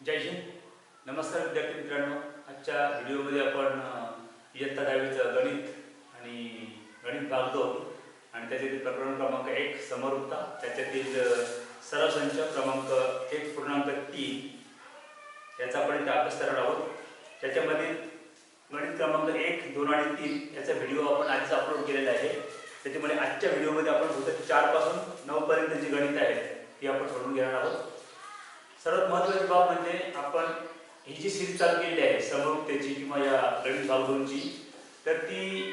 जय हिंद. नमस्कार विद्यार्थी मित्रांनो. आजच्या व्हिडिओमध्ये आपण इयत्ता 10वीचं गणित आणि गणित भाग 2 आणि त्याच्यातील प्रकरण क्रमांक 1 समरूपता, त्याच्यातील सरळ संच क्रमांक 1.3 याचा आपण इथे अभ्यास करणार आहोत. त्याच्यामध्ये गणित क्रमांक 1, 2 आणि 3 याचा व्हिडिओ आपण आधीच अपलोड केलेला आहे. त्याच्यामुळे आजच्या व्हिडिओमध्ये आपण फक्त 4 पासून 9 पर्यंत जी गणित आहेत ती आपण सोडून घेणार आहोत. सर्वात महत्त्वाची बाब म्हणजे आपण ही जी सीरीज चालू केलेली आहे समरूपतेची किंवा या गणित भाग 2ची, तर ती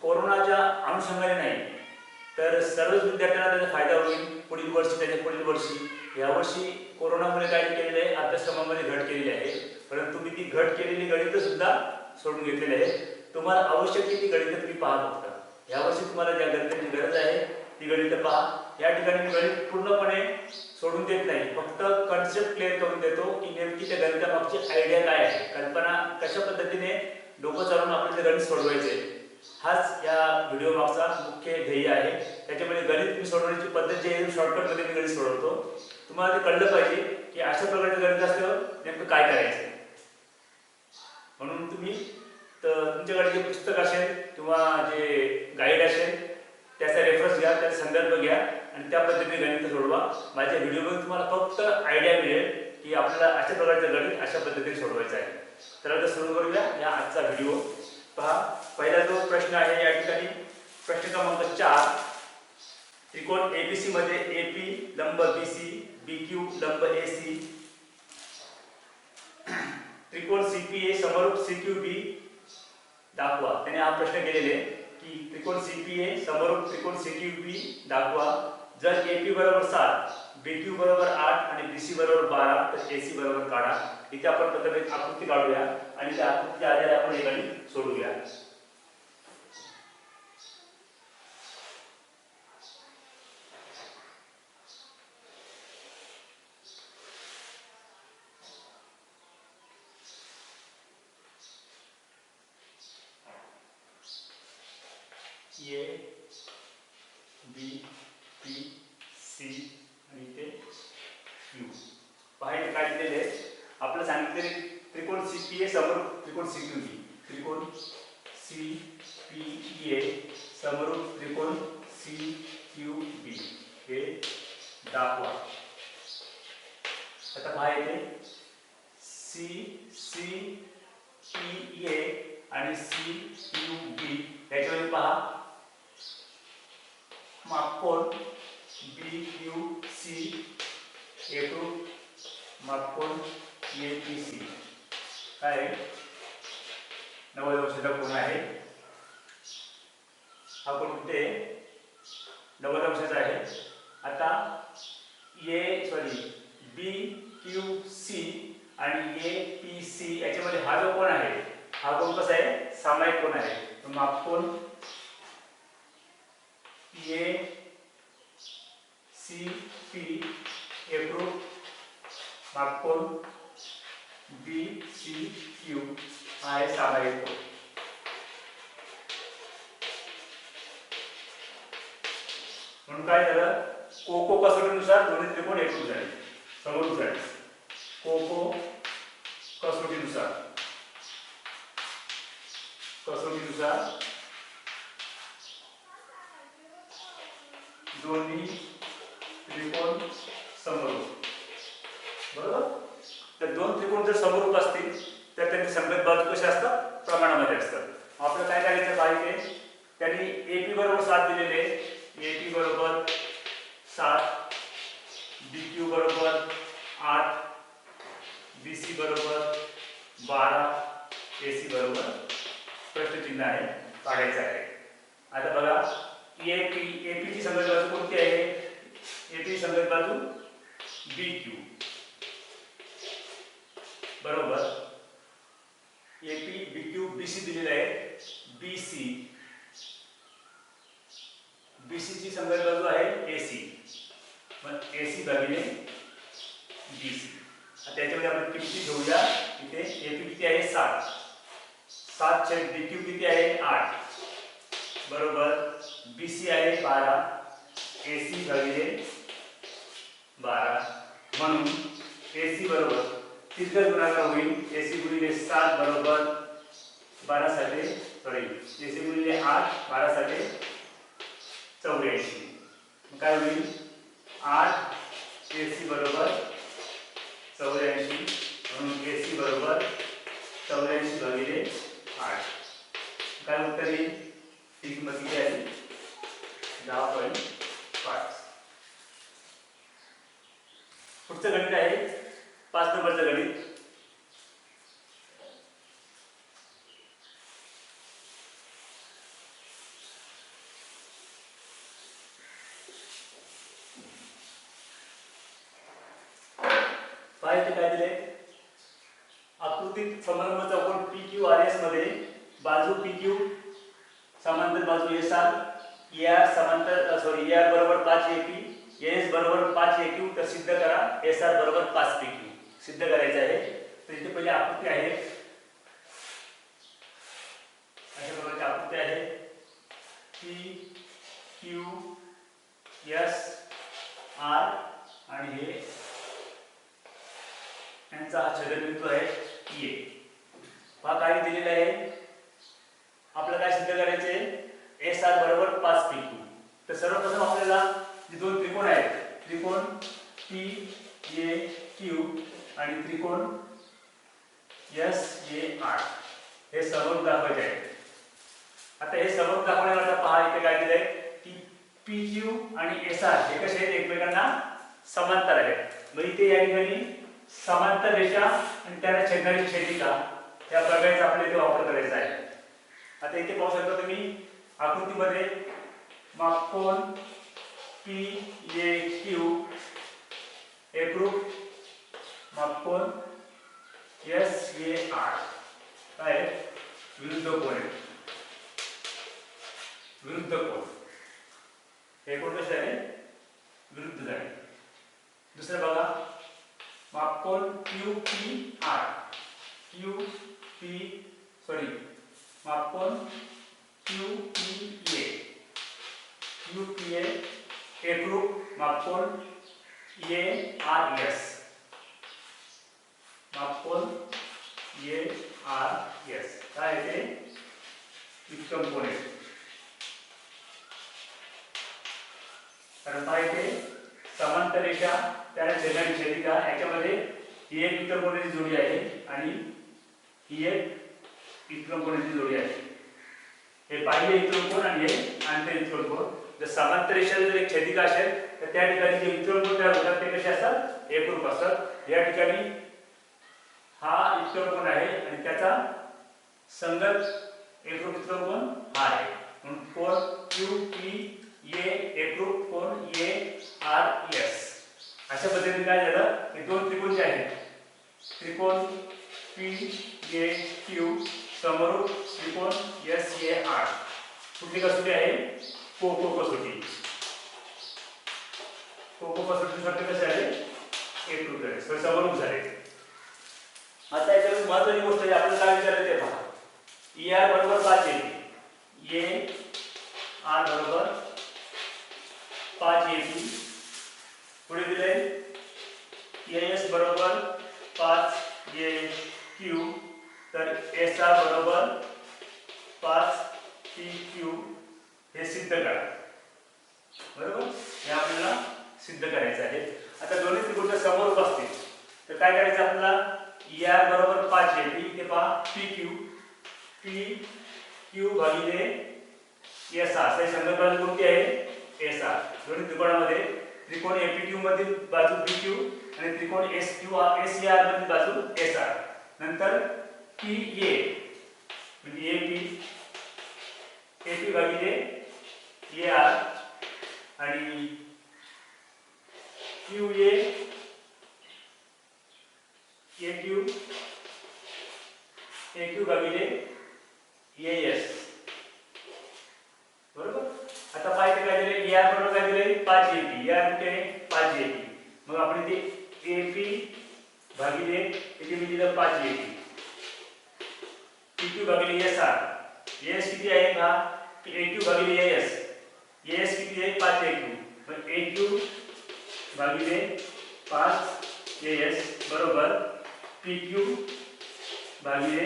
कोरोनाच्या अनुषंगाने नाही, तर सर्वच विद्यार्थ्यांना त्याचा फायदा होईल. पुढील वर्षी, त्याच्या पुढील वर्षी, यावर्षी कोरोनामुळे काय केलेलं आहे, अभ्यासक्रमामध्ये घट केलेली आहे, परंतु मी ती घट केलेली गणितं सुद्धा सोडून घेतलेली आहे. तुम्हाला आवश्यक ती गणितं तुम्ही पहा. फक्त यावर्षी तुम्हाला ज्या गणिताची गरज आहे ती गणितं पहा. या ठिकाणी मी गणित पूर्णपणे सोडून देत नाही, फक्त कन्सेप्ट क्लिअर करून देतो की नेमकी त्या गणितामागची आयडिया काय आहे, कल्पना कशा पद्धतीने डोकं चालवून आपल्याला ते गणित सोडवायचे, हाच या व्हिडिओ मागचा मुख्य ध्येय आहे. त्याच्यामुळे गणित मी सोडवण्याची पद्धत जी आहे शॉर्टकटमध्ये मी गणित सोडवतो. तुम्हाला ते कळलं पाहिजे की अशा प्रकारचं गणित असल्यावर नेमकं काय करायचं. म्हणून तुम्ही तुमच्याकडे जे पुस्तक असेल किंवा जे गाईड असेल त्याचा रेफरन्स घ्या, त्याचा संदर्भ घ्या आणि त्या पद्धतीने गणित सोडवा. माझ्या व्हिडिओमध्ये तुम्हाला फक्त आयडिया मिळेल की आपल्याला अशा प्रकारचं गणित अशा पद्धतीने सोडवायचं आहे. तर आता सुरू करूया या आजचा व्हिडिओ. पहा, पहिला जो प्रश्न आहे या ठिकाणी प्रश्न क्रमांक 4. त्रिकोण एबीसी मध्ये एपी लंब बीसी, बीक्यू लंब एसी, त्रिकोण सीपीए समरूप सीक्यूबी दाखवा. त्याने हा प्रश्न केलेले की त्रिकोण सीपीए समरूप त्रिकोण सीक्यूबी दाखवा. जर एपी बरोबर 7, बीक्यू बरोबर 8 आणि बीसी बरोबर 12 तर एसी बरोबर काढा. इथे आपण प्रथम एक आकृती काढूया आणि त्या आकृतीच्या आधारे आपण हे गणित सोडवूया. ए बी पी सी आणि ते क्यू. पाहायचे काय दिलेले आपल्याला सांगितले त्रिकोण सीपीए समरूप त्रिकोण सीक्यूबी, त्रिकोण सीपीए समरूप त्रिकोण सीक्यूबी हे दाखवा. आता पाहायचे सी सी पी ए आणि सी क्यू बी याच्यामध्ये पहा मापकोन बी क्यू सी एकरूप मापकोन ए पी सी काय 90 अंशाचा कोन आहे. हा कोन कुठे 90 अंशाचा आहे. आता बी क्यू सी आणि ए पी सी याच्यामध्ये हा जो कोन आहे हा कोन कसा आहे, सामायिक कोन आहे. तर मापकोन ए सी पी एकरूप मापकोन बी सी क्यू हा आहे सामायिक कोन. म्हणून काय झालं, कोको कसोटीनुसार दोन्ही त्रिकोण एकरूप झाले, समरूप झाले. कोको कसोटीनुसार दोन्ही त्रिकोण समरूप. बरोबर. तर दोन त्रिकोण जर समरूप असतील तर त्यांची संगत बाजू कशी असतात, प्रमाणामध्ये असतात. आपल्याला काय करायचं पाहिजे, त्यांनी एपी बरोबर 7 दिलेले, एपी बरोबर 7, बीक्यू बरोबर 8, बीसी बरोबर 12, एसी बरोबर प्रश्नचिन्ह आहे, काढायचं आहे. आता बघा एपी ची संगत बाजू कोणती आहे, एपी संगत बाजू बीक्यू बरोबर. एपी बीक्यू बीसी दिलेला आहे, बीसी ची संगत बाजू आहे एसी, मग एसी भागिले बीसी. त्याच्यामध्ये आपण किती घेऊया, इथे एपी किती आहे 7 छेद बीक्यू किती आहे 8 बरोबर बीसी आहे 12, एसी भागिले 12. म्हणून AC बरोबर तिसरा गुणाकार होईल AC गुणिले 7 बरोबर 12 साठे सॉरी AC गुणिले 8 12 साठे 84. काय होईल 8 AC बरोबर 84 म्हणून AC बरोबर 84 भागिले 8. काय उत्तर येईल ती किंमत किती आली 10.5. पुढचं गणित आहे 5 नंबरचं गणित. पाहिजे काय दिले आकृतीत समांतर चौकोन PQRS मध्ये बाजू PQ समांतर बाजू SR AR समांतर AR बरोबर 5 AP AS बरोबर 5 AQ तर सिद्ध करा SR बरोबर 5 PQ सिद्ध करायचं आहे. तर इथे पहिली आकृती आहे अशा प्रकारची आकृती आहे PQSR आणि हे यांचा हा छेदनबिंदू आहे ए. पहा काय दिलेलं आहे आपल्याला काय सिद्ध करायचे SR बरोबर 5 PQ. तर सर्वप्रथम आपल्याला जे दोन त्रिकोण आहेत त्रिकोण PAQ आणि त्रिकोण SAR हे समोर दाखवायचे आहेत. आता हे समोर दाखवण्याकरता पहा इथे काय दिलंय की PQ आणि SR हे कसे आहेत एकमेकांना समांतर आहेत. मग इथे या ठिकाणी समांतर रेषा आणि त्याला छेदणारी छेदिका या प्रकारचा आपल्याला इथे वापर करायचा आहे. आता इथे पाहू शकता तुम्ही आकृतीमध्ये मापकोन PAQ एकरूप मापकोन SAR काय विरुद्ध कोन आहे विरुद्ध कोन हे कोण कसे आहे विरुद्ध जाणे. दुसरं बघा मापकोन QPR मापकोन QPA एकरूप मापकोन ARS मापकोन ARS काय आहे ते विक्रम कोन आहे. कारण काय ते समांतर रेषा त्याला छेदणारी छेदिका याच्यामध्ये ही एक विक्रम कोनाची जोडी आहे आणि ही एक विक्रम कोनाची जोडी आहे. हे बाह्य विक्रम कोन आणि हे आंतरिक विक्रम कोन. जर समांतर रेषा जर एक छेदिका असेल तर त्या ठिकाणी जे विक्रम कोन तयार होतात ते कसे असतात एकरूप असतात. या ठिकाणी हा विक्रम कोन आहे आणि त्याचा संगत एकरूप विक्रम कोन हा आहे म्हणून कोन QPA एकरूप कोन ARS. अशा पद्धतीने काय झालं हे दोन त्रिकोण जे आहेत त्रिकोण PAQ समरूप त्रिकोण SAR कुठली कसोटी आहे कोको कसोटी. कोको कसोटीसाठी कसे आले एकरूप झाले समरूप झाले. आता याच्यामध्ये महत्त्वाची गोष्ट आहे आपल्याला काय विचारायचं ते पहा. ER बरोबर 5 येते AR बरोबर 5 येते. पुढे दिले AS बरोबर 5 AQ तर SR बरोबर 5 PQ हे सिद्ध करा. बरोबर हे आपल्याला सिद्ध करायचं आहे. आता दोन्ही त्रिकोण समोर असतील तर काय करायचं आपल्याला ER बरोबर 5 येते इथे पहा PQ भागिले SR हे संकल्पना कोणती आहे SR. दोन्ही त्रिकोणामध्ये त्रिकोण APQ मधील बाजू PQ आणि त्रिकोण SAR मधील बाजू SR. नंतर PA म्हणजे AP भागिले AR आणि QA AQ भागिले AS. बरोबर. आता पाहिजे काय दिले AR बरोबर काय दिले 5 AP AR कुठे 5 AP. मग आपण इथे AP भागिले इथे मी दिलं 5 AP PQ भागिले SR AS किती आहे का AQ भागिले AS किती आहे 5 AQ. मग AQ भागिले 5 AS बरोबर पी क्यू भागिले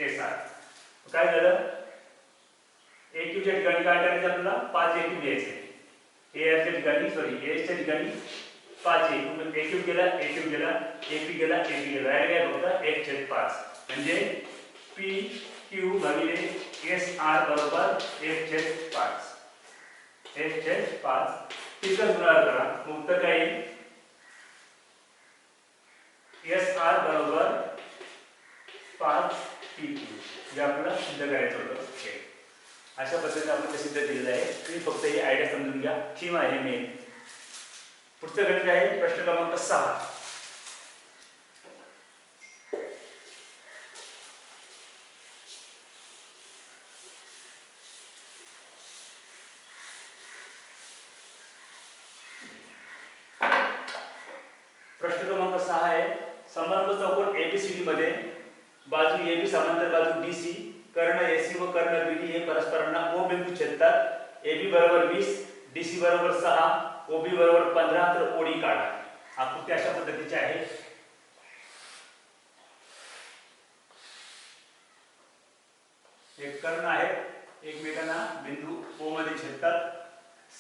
एस आर. काय झालं, ए क्यूच्या ठिकाणी काय करायचं आपल्याला 5 ए क्यू घ्यायचे. ए च्या ठिकाणी सॉरी ए च्या ठिकाणी 5 ए क्यू, ए क्यू गेला ए क्यू गेला ए पी गेला ए पी गेला, राहिलं काय फक्त 1/5 म्हणजे पी क्यू भागिले एस आर बरोबर 1/5. 1/5 तिथं गुणाकार करा, मग उत्तर काय येईल, एस आर बरोबर 5 पी क्यू. जे आपल्याला सिद्ध करायचं होतं. अशा पद्धतीने आपण ते सिद्ध केलेलं आहे. तुम्ही फक्त ही आयडिया समजून घ्या. थीम आहे मेन. पुढचं गणित आहे प्रश्न क्रमांक 6. प्रश्न क्रमांक 6 आहे, समलंब चौकोन एबीसीडी मध्ये बाजू AB समांतर बाजू BC, कर्ण AC व कर्ण BD हे परस्परांना O बिंदू छेदतात. AB बरोबर 20, DC बरोबर 6, OB बरोबर 15, तर OD काढा. आकृती अशा पद्धतीची आहे. एक कर्ण आहे, एकमेकांना बिंदू O मध्ये छेदतात.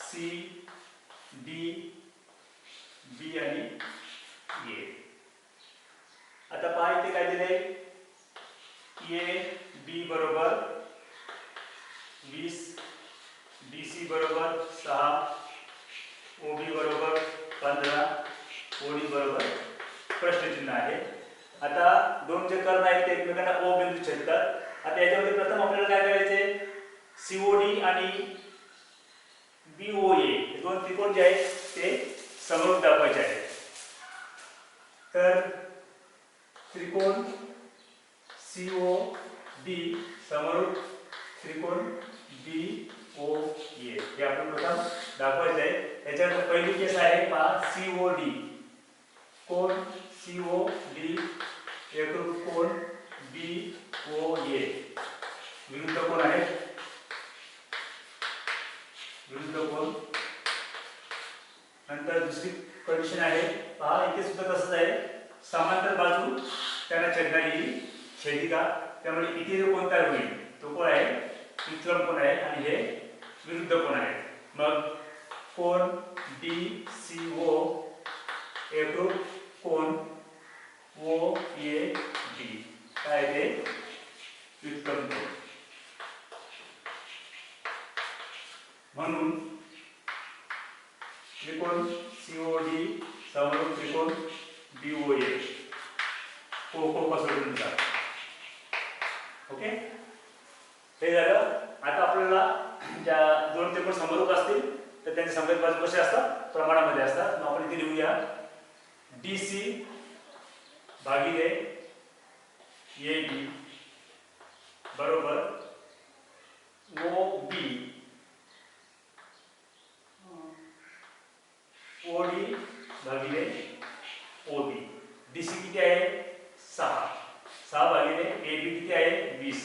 C, D, B आणि A. आता पहा इथे काय दिले, A B बरोबर 20, DC बरोबर 6, OB बरोबर 15, OD बरोबर प्रश्नचिन्ह आहे. आता दोन जे कर्ण आहेत ते एकमेकांना O बिंदू छेदतात. आता याच्यामध्ये प्रथम आपल्याला काय करायचे, COD आणि BOA हे दोन त्रिकोण जे आहेत ते समरूप दाखवायचे आहेत. तर त्रिकोण COD समरूप त्रिकोण BOA हे आपण प्रथम दाखवायचे आहे. याच्यात पहिली केस आहे पहा, COD कोण COD एकरूप कोण BOA, विरुद्ध कोण आहे, विरुद्ध कोण. नंतर दुसरी कंडिशन आहे पहा, इथे सुद्धा तसंच आहे, समांतर बाजू त्यांना छेदणारी छेदिका, त्यामुळे इथे जो कोण तयार होईल तो कोण आहे, विक्रम कोण आहे आणि हे विरुद्ध कोण आहे. मग कोण DCO एकरूप कोण OAD काय ते विक्रम कोण. म्हणून त्रिकोण COD समरूप त्रिकोण BOA सोडून जा. ओके, हे झालं. आता आपल्याला ज्या दोन त्रिकोण समरूप असतील तर त्यांचे समवेत बाजू कसे असतात, प्रमाणामध्ये असतात. मग आपण इथे लिहूया DC भागिले AB बरोबर OB OD भागिले OB. DC किती आहे 6 भागिले AB किती आहे 20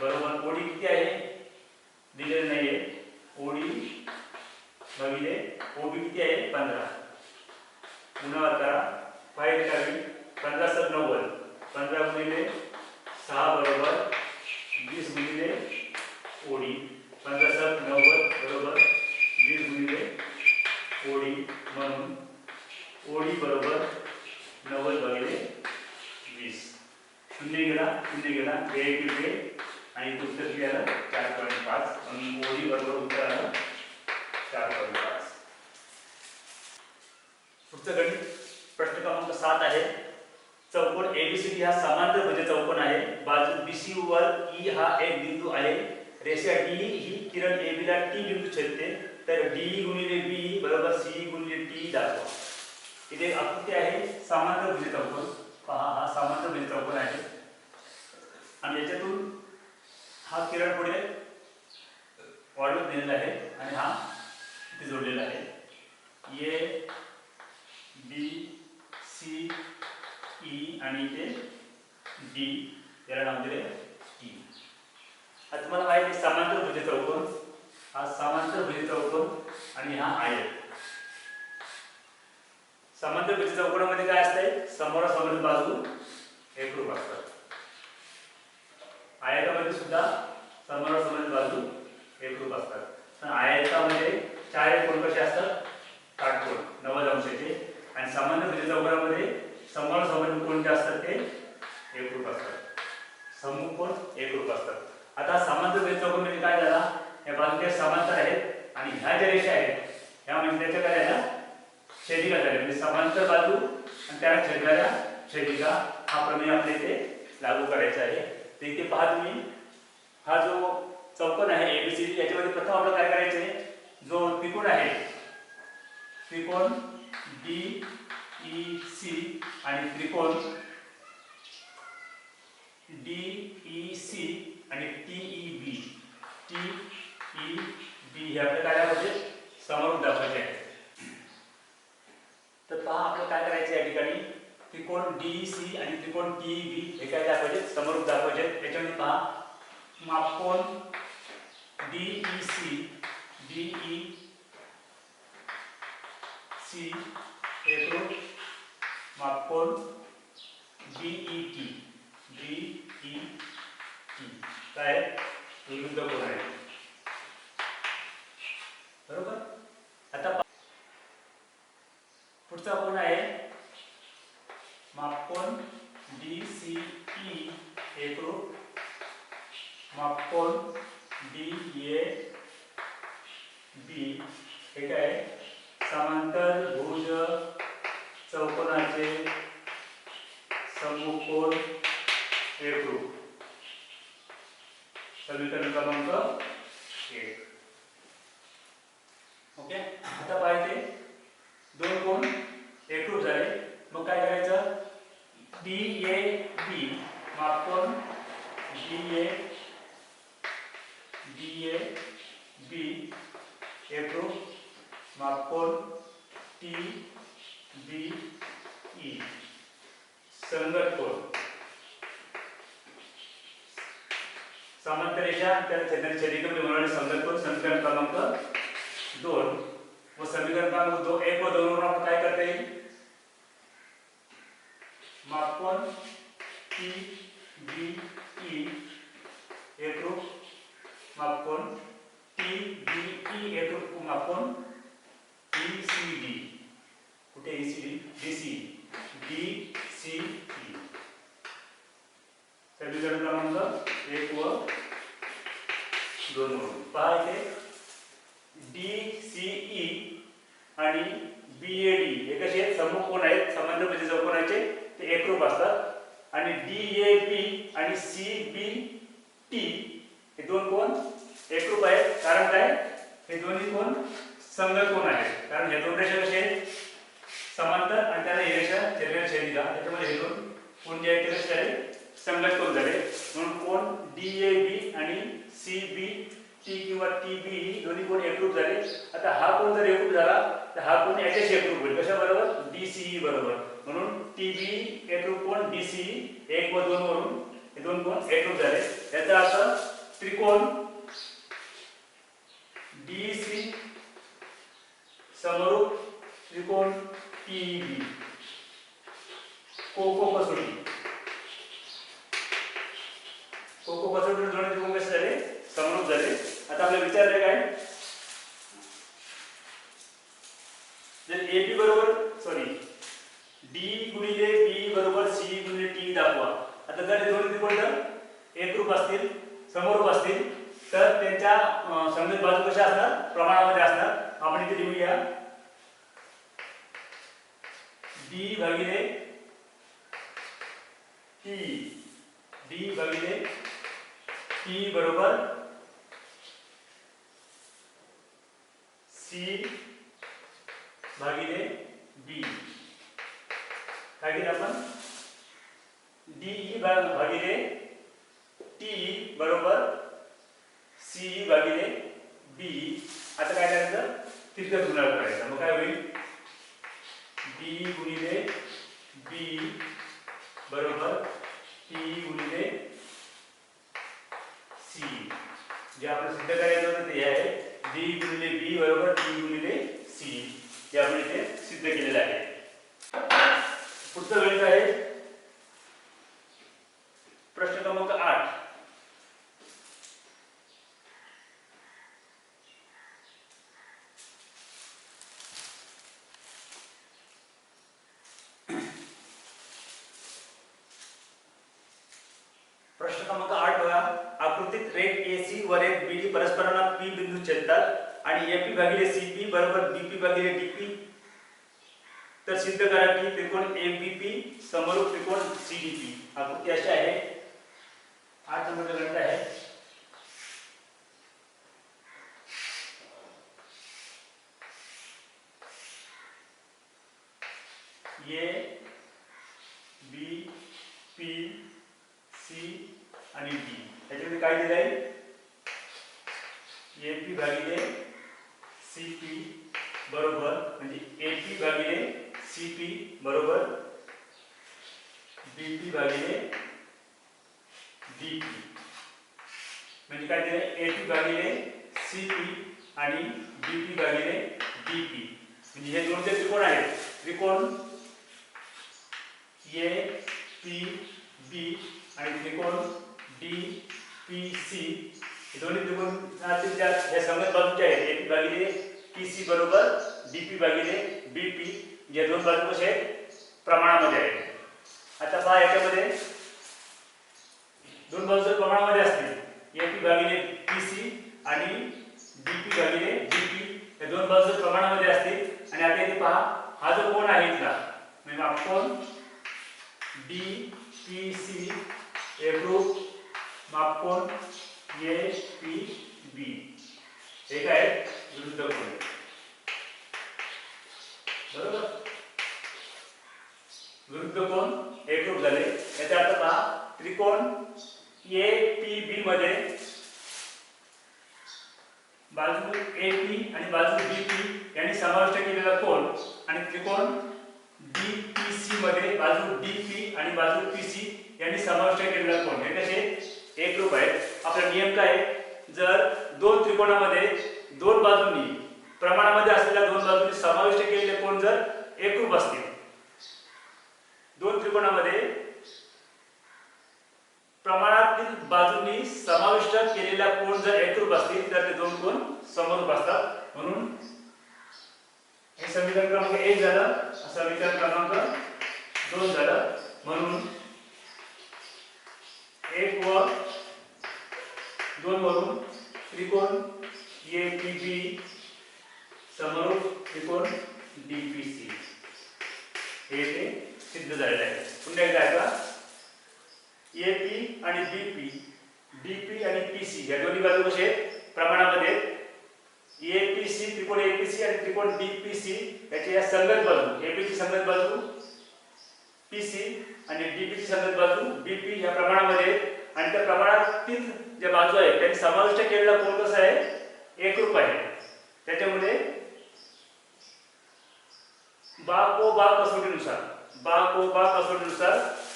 बरोबर OD किती आहे दिलेलं नाहीये, OD भागिले OB किती आहे 15. गुणाकार करा, फाईल करावी, 15 × 90, 15 गुणिले 6 बरोबर 20 गुणिले OD, 15 × 90 बरोबर 20 गुणिले OD. म्हणून OD बरोबर 90 भागिले 20. शून्य गेला आणि उत्तर किती आलं 4.5. म्हणून OD बरोबर उत्तर आलं 4.5. पुढचं गणित प्रश्न क्रमांक 7 आहे. चौकोन ABCD हा समांतर भुज चौकोन आहे. बाजू BC वर E हा एक बिंदू आहे. रेषा D ही किरण AB ला T बिंदू छेदते. तर D गुणिले B बरोबर C गुणिले T दाखवा. इथे आकृती आहे समांतर भुज चौकोन. पहा हा समांतर भुज चौकोन आहे आणि याच्यातून हा किरण पुढे वाढवत नेलेला आहे आणि हा इथे जोडलेला आहे. A B C E आणि इथे D याला नाव दिले T. आता तुम्हाला माहिती आहे समांतर भुज चौकोन, हा समांतर भुज चौकोन आणि हा आयत. समांतर भुज चौकोनामध्ये काय असते, समोरासमोरील बाजू एकरूप असतात. आयतामध्ये सुद्धा समोरासमोरील बाजू एकरूप असतात. पण आयतामध्ये चार कोन कसे असतात? काटकोन 90 अंशाचे, आणि सामान्य त्रिज्यचौकोनामध्ये समोरासमोरील कोन जे असतात ते एकरूप असतात. सम्मुख कोन एकरूप असतात. आता समांतर त्रिज्यचौकोन म्हणजे काय झाला? या बाजूच्या समांतर आहेत आणि ह्या ज्या रेषा आहेत ह्या म्हणजे त्याच्या काय झाल्या? छेदिका झाल्या. म्हणजे समांतर बाजू आणि त्याला छेदणाऱ्या छेदिका हा प्रमेय आपल्या इथे लागू करायचा आहे. तर इथे पहा तुम्ही, हा जो चौकोन आहे एबीसीडी याच्यामध्ये प्रथम आपल्याला काय करायचं आहे? जो त्रिकोण आहे त्रिकोण DEC आणि त्रिकोण DEC आणि TEB हे आपल्या कार्यामध्ये समरूप दाखवायचे आहे. तर पहा आपल्याला काय करायचं या ठिकाणी, त्रिकोण DEC आणि त्रिकोण TEB हे काय दाखवायचे? समरूप दाखवायचे. त्याच्यामध्ये पहा मापकोन DEC एकरूप मापकोन BET काय विरुद्ध कोन आहे. बरोबर. आता पुढचा कोन आहे मापकोन DCE एकरूप मापकोन DAB हे काय? समांतर भुज चौकोनाचे सम्मुख कोन एकरूप. समीकरण क्रमांक 1. ओके. आता पाहिजे दोन कोन एकरूप झाले, मग काय करायचं? DAB मापकोन DAB एकरूप मापकोन TBE संगत कोन. समांतर रेषा त्याला छेदणारी छेदिका म्हणजे बनवणारे संगत कोन. समीकरण क्रमांक 2 व समीकरण क्रमांक 1 व 2 वरून आपण काय करता येईल? मापकोन TBE एकरूप मापकोन TBE एकरूप मापकोन ECD. कुठे ECD? DCE. समीकरण क्रमांक 1 व 2 वरून पहा इथे DCE आणि BAD हे कसे आहेत? सम्मुख कोन आहेत, समांतर भुज चौकोनाचे, ते एकरूप असतात. आणि DAB आणि CBT हे दोन कोन एकरूप आहेत. कारण काय? हे दोन्ही कोन संगत कोन आहेत. कारण हे दोन रेषा कसे आहेत? समांतर, आणि त्याला ही रेषा छेदणारी छेदिका. त्याच्यामध्ये हे दोन कोन जे आहेत ते कसे झाले? संगत कोन झाले. म्हणून कोन DAB आणि CBT किंवा TB ही दोन्ही कोन एकरूप झाले. आता हा कोन जर एकरूप झाला तर हा कोन याच्याशी एकरूप होईल. कशा बरोबर? DCE बरोबर. म्हणून TB एकरूप कोन DCE 1 व 2 वरून हे दोन कोन एकरूप झाले. याचा अर्थ त्रिकोण DEC समरूप त्रिकोण TEB कोको कसोटी दोन त्रिकोण कसे झाले? समरूप झाले. आता आपल्याला विचारले काय? जर AB बरोबर D गुणिले B बरोबर C गुणिले T दाखवा. आता जर हे दोन त्रिकोण एकरूप असतील, समरूप असतील, तर त्यांच्या संगत बाजू कशा असणार? प्रमाणामध्ये असणार. आपण इथे लिहूया D भागिले T बरोबर C भागिले B. काय केलं आपण? DE भागिले T बरोबर C भागिले B. आता काय करायचं? तिरकस गुणाकार करायचा. मग काय होईल? D गुणिले B बरोबर T गुणिले C. जे आपण सिद्ध करायचं होतं ते आहे D गुणिले B बरोबर T गुणिले C. हे आपण इथे सिद्ध केलेलं आहे. पुढचं गणित आहे प्रश्न क्रमांक 8 बघा. आकृतीत रेघ AC व रेघ BD परस्परांना P बिंदू छेदतात आणि AP भागिले CP बरोबर BP भागिले DP. तर सिद्ध करा की त्रिकोण ABP समरूप त्रिकोण CDP. आकृती अशी आहे. 8 नंबरचा गणित आहे. A B P C आणि D याच्यामध्ये काय दिलं आहे? AP भागिले CP बरोबर म्हणजे AP भागिले CP बरोबर BP भागिले DP. म्हणजे काय दिलं? AP भागिले CP आणि BP भागिले DP. म्हणजे हे दोन जे त्रिकोण आहेत, त्रिकोण A P B आणि त्रिकोण D P C, हे दोन्ही त्रिकोणातील ज्या संगत बाजूचे आहेत AP भागिले PC बरोबर DP भागिले BP, या दोन बाजू कशा आहेत? प्रमाणामध्ये आहेत. आता पहा याच्यामध्ये दोन बाजू जर प्रमाणामध्ये असतील AP भागिले PC आणि DP भागिले DP, या दोन बाजू जर प्रमाणामध्ये असतील आणि आता इथे पहा हा जो कोण आहे इथला म्हणजे मापकोन DPC एकरूप मापकोन APB हे काय विरुद्ध कोन, बरोबर? विरुद्ध कोन एकरूप झाले. याचा अर्थ पहा त्रिकोण APB मध्ये बाजू AP आणि बाजू BP यांनी समाविष्ट केलेला कोन आणि त्रिकोण DPC मध्ये बाजू DP आणि बाजू PC यांनी समाविष्ट केलेला कोन हे कसे एकरूप आहेत. आपला नियम काय आहे? जर दोन त्रिकोणामध्ये दोन बाजूंनी प्रमाणामध्ये असलेल्या दोन बाजूंनी समाविष्ट केलेले कोन जर एकरूप असतील, दोन त्रिकोणामध्ये प्रमाणातील बाजूंनी समाविष्ट केलेल्या कोन जर एकरूप असतील तर ते दोन कोन समरूप असतात. म्हणून हे समीकरण क्रमांक 1 झालं, समीकरण क्रमांक 2 झालं. म्हणून 1 व 2 वरून त्रिकोण APB समरूप त्रिकोण DPC हे ते सिद्ध झालेले आहे. पुन्हा एकदा ऐका. AP आणि BP, DP आणि PC या दोन्ही बाजू कशा आहेत? प्रमाणामध्ये. APC त्रिकोण APC आणि त्रिकोण DPC याच्या या संगत बाजू AP ची संगत बाजू PC आणि DP ची संगत बाजू BP या प्रमाणामध्ये. आणि त्या प्रमाणातील ज्या बाजू आहेत त्यांनी समाविष्ट केलेला कोन कसा आहे? एकरूप आहे. त्याच्यामुळे बा कसोटीनुसार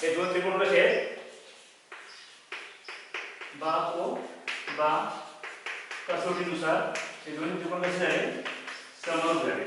हे दोन त्रिकोण कसे आहेत? बा कसोटीनुसार हे दोन त्रिकोण कसे झाले? समरूप झाले.